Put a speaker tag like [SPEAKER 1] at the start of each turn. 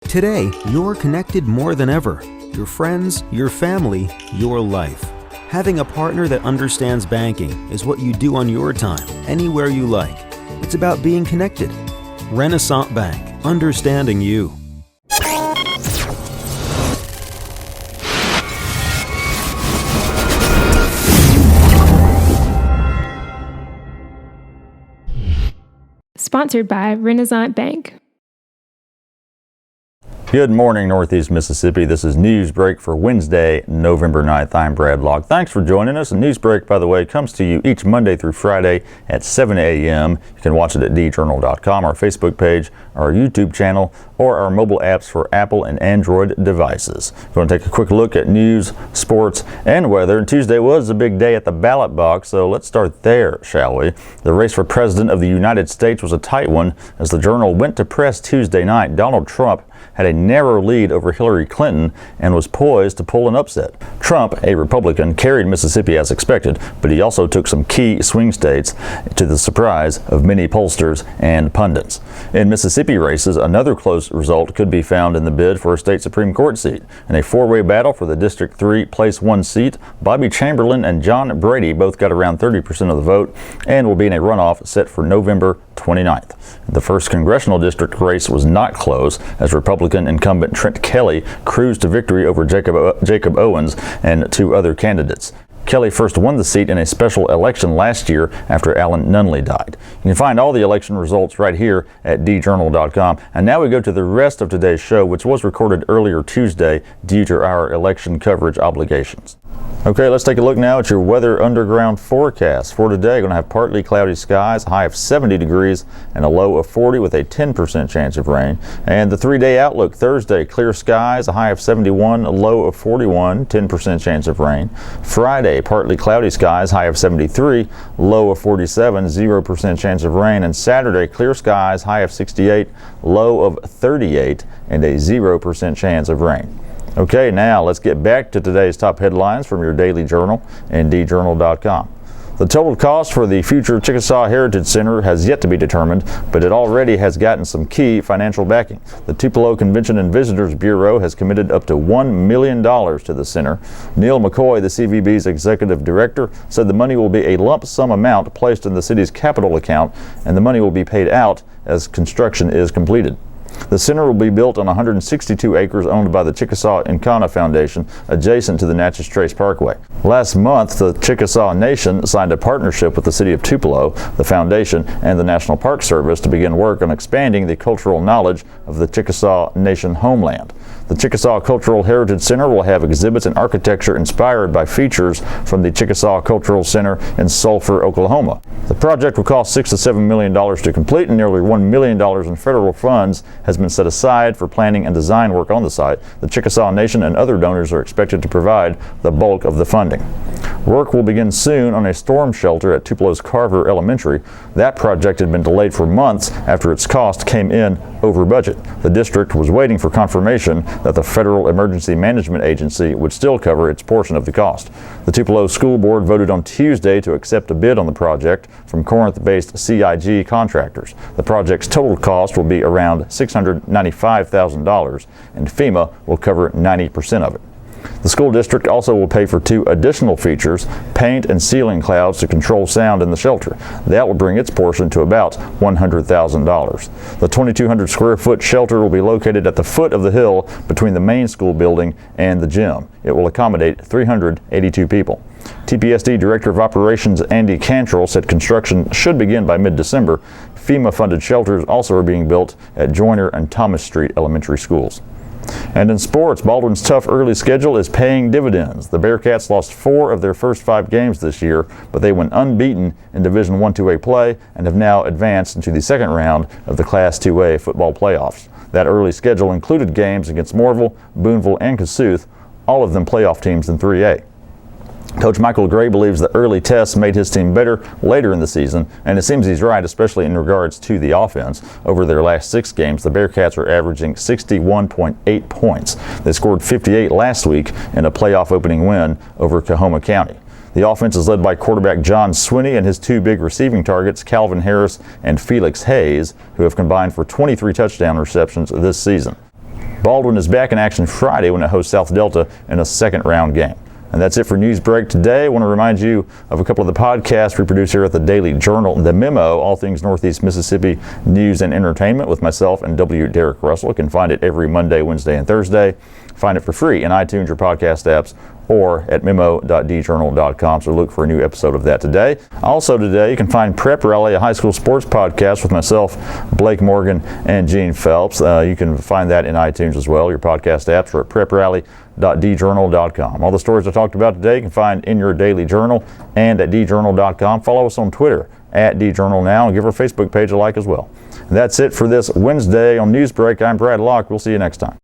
[SPEAKER 1] Today, you're connected more than ever. Your friends, your family, your life. Having a partner that understands banking is what you do on your time, anywhere you like. It's about being connected. Renaissance Bank, understanding you.
[SPEAKER 2] Sponsored by Renaissance Bank.
[SPEAKER 3] Good morning, Northeast Mississippi. This is Newsbreak for Wednesday, November 9th. I'm Brad Locke. Thanks for joining us. And Newsbreak, by the way, comes to you each Monday through Friday at 7 a.m. You can watch it at djournal.com, our Facebook page, our YouTube channel, or our mobile apps for Apple and Android devices. We're going to take a quick look at news, sports, and weather. And Tuesday was a big day at the ballot box, so let's start there, shall we? The race for President of the United States was a tight one. As the Journal went to press Tuesday night, Donald Trump had a narrow lead over Hillary Clinton and was poised to pull an upset. Trump, a Republican, carried Mississippi as expected, but he also took some key swing states to the surprise of many pollsters and pundits. In Mississippi races, another close result could be found in the bid for a state Supreme Court seat. In a four-way battle for the District 3 Place 1 seat, Bobby Chamberlain and John Brady both got around 30% of the vote and will be in a runoff set for November 29th. The first congressional district race was not close, as Republican incumbent Trent Kelly cruised to victory over Jacob Owens and two other candidates. Kelly first won the seat in a special election last year after Alan Nunley died. You can find all the election results right here at djournal.com. And now we go to the rest of today's show, which was recorded earlier Tuesday due to our election coverage obligations. Okay, let's take a look now at your weather underground forecast. For today, going to have partly cloudy skies, a high of 70 degrees and a low of 40 with a 10% chance of rain. And the 3-day outlook: Thursday, clear skies, a high of 71, a low of 41, 10% chance of rain. Friday, partly cloudy skies, high of 73, low of 47, 0% chance of rain. And Saturday, clear skies, high of 68, low of 38, and a 0% chance of rain. Okay, now let's get back to today's top headlines from your Daily Journal and djournal.com. The total cost for the future Chickasaw Heritage Center has yet to be determined, but it already has gotten some key financial backing. The Tupelo Convention and Visitors Bureau has committed up to $1 million to the center. Neil McCoy, the CVB's executive director, said the money will be a lump sum amount placed in the city's capital account, and the money will be paid out as construction is completed. The center will be built on 162 acres owned by the Chickasaw Encana Foundation, adjacent to the Natchez Trace Parkway. Last month, the Chickasaw Nation signed a partnership with the City of Tupelo, the foundation, and the National Park Service to begin work on expanding the cultural knowledge of the Chickasaw Nation homeland. The Chickasaw Cultural Heritage Center will have exhibits and architecture inspired by features from the Chickasaw Cultural Center in Sulphur, Oklahoma. The project will cost $6 to $7 million to complete, and nearly $1 million in federal funds has been set aside for planning and design work on the site. The Chickasaw Nation and other donors are expected to provide the bulk of the funding. Work will begin soon on a storm shelter at Tupelo's Carver Elementary. That project had been delayed for months after its cost came in over budget. The district was waiting for confirmation that the Federal Emergency Management Agency would still cover its portion of the cost. The Tupelo School Board voted on Tuesday to accept a bid on the project from Corinth-based CIG contractors. The project's total cost will be around $695,000, and FEMA will cover 90% of it. The school district also will pay for 2 additional features: paint and ceiling clouds to control sound in the shelter. That will bring its portion to about $100,000. The 2,200 square foot shelter will be located at the foot of the hill between the main school building and the gym. It will accommodate 382 people. TPSD Director of Operations Andy Cantrell said construction should begin by mid-December. FEMA-funded shelters also are being built at Joyner and Thomas Street elementary schools. And in sports, Baldwin's tough early schedule is paying dividends. The Bearcats lost 4 of their first 5 games this year, but they went unbeaten in Division I 2A play and have now advanced into the second round of the Class 2A football playoffs. That early schedule included games against Morville, Boonville, and Kossuth, all of them playoff teams in 3A. Coach Michael Gray believes the early tests made his team better later in the season, and it seems he's right, especially in regards to the offense. Over their last 6 games, the Bearcats are averaging 61.8 points. They scored 58 last week in a playoff opening win over Coahoma County. The offense is led by quarterback John Swinney and his 2 big receiving targets, Calvin Harris and Felix Hayes, who have combined for 23 touchdown receptions this season. Baldwin is back in action Friday when it hosts South Delta in a second round game. And that's it for Newsbreak today. I want to remind you of a couple of the podcasts we produce here at the Daily Journal. The Memo, all things Northeast Mississippi news and entertainment with myself and W. Derek Russell. You can find it every Monday, Wednesday, and Thursday. Find it for free in iTunes or podcast apps or at memo.djournal.com. So look for a new episode of that today. Also today, you can find Prep Rally, a high school sports podcast with myself, Blake Morgan, and Gene Phelps. You can find that in iTunes as well. Your podcast apps are at preprally.djournal.com. All the stories I talked about today you can find in your daily journal and at djournal.com. Follow us on Twitter at djournalnow and give our Facebook page a like as well. And that's it for this Wednesday on Newsbreak. I'm Brad Locke. We'll see you next time.